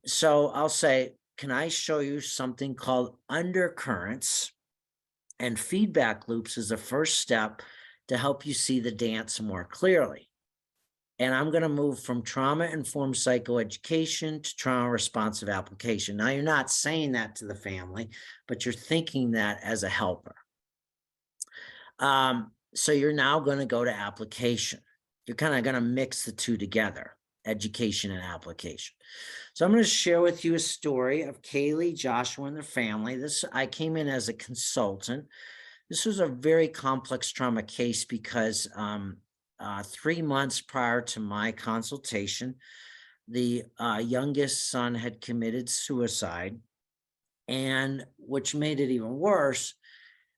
So I'll say, can I show you something called undercurrents? And feedback loops is the first step to help you see the dance more clearly. And I'm going to move from trauma informed psychoeducation to trauma responsive application. Now, you're not saying that to the family, but you're thinking that as a helper. So you're now going to go to application. You're kind of going to mix the two together, education and application. So I'm going to share with you a story of Kaylee, Joshua, and their family. I came in as a consultant. This was a very complex trauma case because 3 months prior to my consultation, the youngest son had committed suicide. And which made it even worse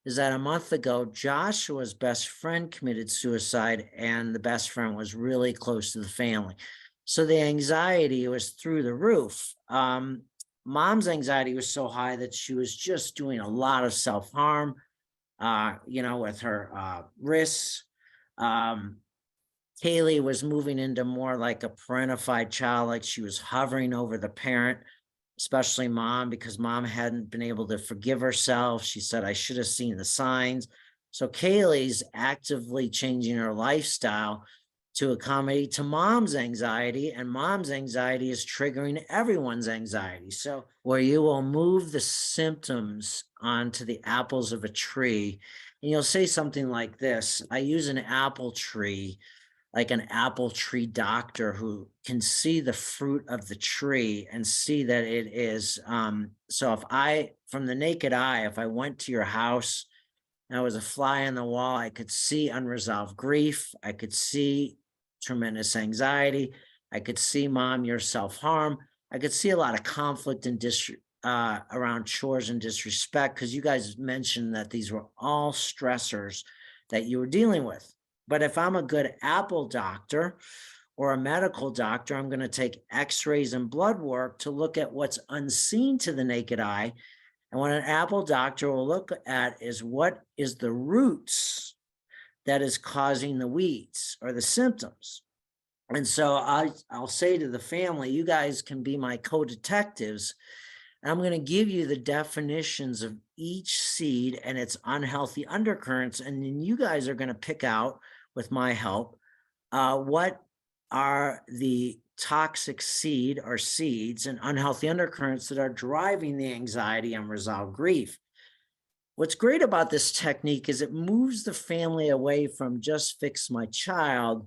is that a month ago, Joshua's best friend committed suicide, and the best friend was really close to the family. So the anxiety was through the roof. Mom's anxiety was so high that she was just doing a lot of self-harm, with her wrists. Kaylee was moving into more like a parentified child, like she was hovering over the parent, especially mom, because mom hadn't been able to forgive herself. She said, I should have seen the signs. So Kaylee's actively changing her lifestyle to accommodate to mom's anxiety, and mom's anxiety is triggering everyone's anxiety. So where you will move the symptoms onto the apples of a tree, and you'll say something like this: I use an apple tree, like an apple tree doctor who can see the fruit of the tree and see that it is. So if I, from the naked eye, if I went to your house and I was a fly on the wall, I could see unresolved grief. I could see tremendous anxiety. I could see, mom, your self-harm. I could see a lot of conflict and around chores and disrespect, because you guys mentioned that these were all stressors that you were dealing with. But if I'm a good apple doctor or a medical doctor, I'm going to take x-rays and blood work to look at what's unseen to the naked eye. And what an apple doctor will look at is what is the roots that is causing the weeds or the symptoms. And so I'll say to the family, you guys can be my co-detectives. I'm going to give you the definitions of each seed and its unhealthy undercurrents. And then you guys are going to pick out, with my help, what are the toxic seed or seeds and unhealthy undercurrents that are driving the anxiety and unresolved grief. What's great about this technique is it moves the family away from just fix my child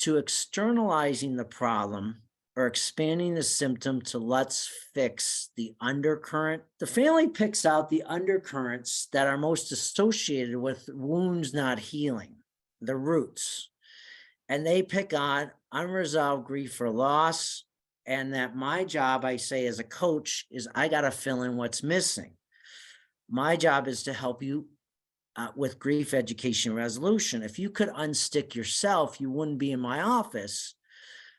to externalizing the problem or expanding the symptom to let's fix the undercurrent. The family picks out the undercurrents that are most associated with wounds not healing, the roots. And they pick on unresolved grief or loss. And that my job, I say as a coach, is I got to fill in what's missing. My job is to help you with grief education resolution. If you could unstick yourself, you wouldn't be in my office.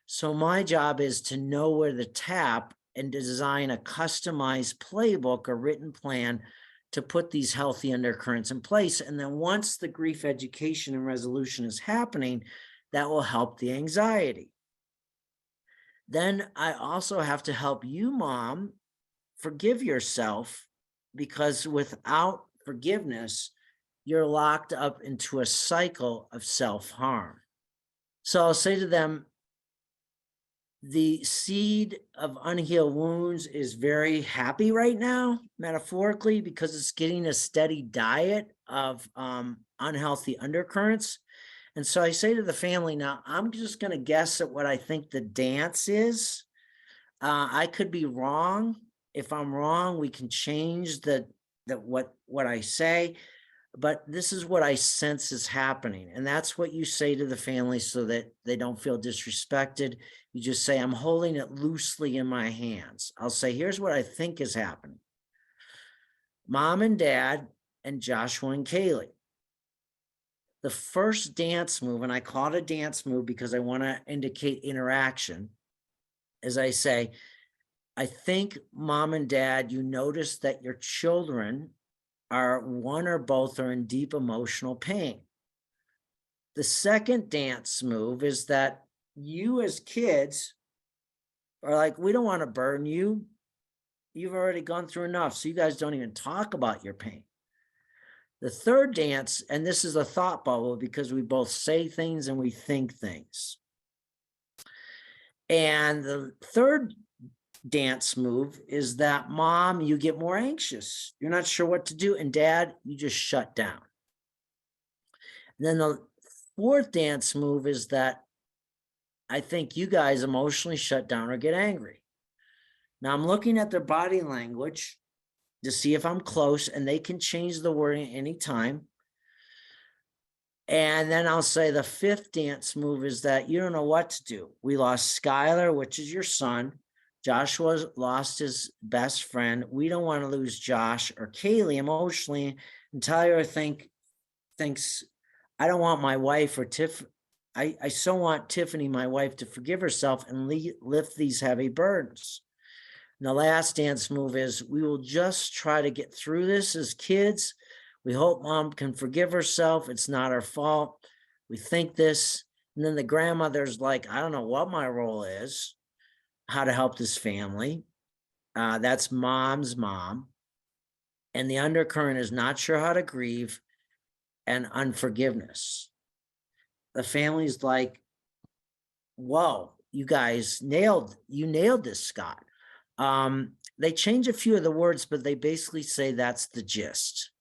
So my job is to know where to tap and design a customized playbook, a written plan to put these healthy undercurrents in place. And then once the grief education and resolution is happening, that will help the anxiety. Then I also have to help you, mom, forgive yourself, because without forgiveness, you're locked up into a cycle of self-harm. So I'll say to them, the seed of unhealed wounds is very happy right now, metaphorically, because it's getting a steady diet of unhealthy undercurrents. And so I say to the family, now I'm just going to guess at what I think the dance is. I could be wrong. If I'm wrong, we can change what I say. But this is what I sense is happening. And that's what you say to the family so that they don't feel disrespected. You just say, I'm holding it loosely in my hands. I'll say, here's what I think is happening. Mom and dad and Joshua and Kaylee. The first dance move, and I call it a dance move because I want to indicate interaction, as I say, I think, mom and dad, you notice that your children are, one or both are in deep emotional pain. The second dance move is that you as kids Or like, we don't want to burden you. You've already gone through enough. So you guys don't even talk about your pain. The third dance, and this is a thought bubble because we both say things and we think things. And the third dance move is that mom, you get more anxious. You're not sure what to do. And dad, you just shut down. And then the fourth dance move is that I think you guys emotionally shut down or get angry. Now I'm looking at their body language to see if I'm close, and they can change the wording at any time. And then I'll say the fifth dance move is that you don't know what to do. We lost Skylar, which is your son. Joshua lost his best friend. We don't want to lose Josh or Kaylee emotionally. And Tyler thinks, I don't want my wife or Tiff. I so want Tiffany, my wife, to forgive herself and lift these heavy burdens. And the last dance move is we will just try to get through this as kids. We hope mom can forgive herself. It's not her fault. We think this. And then the grandmother's like, I don't know what my role is, how to help this family. That's mom's mom. And the undercurrent is not sure how to grieve and unforgiveness. The family's like, whoa, you guys nailed this, Scott. They change a few of the words, but they basically say that's the gist.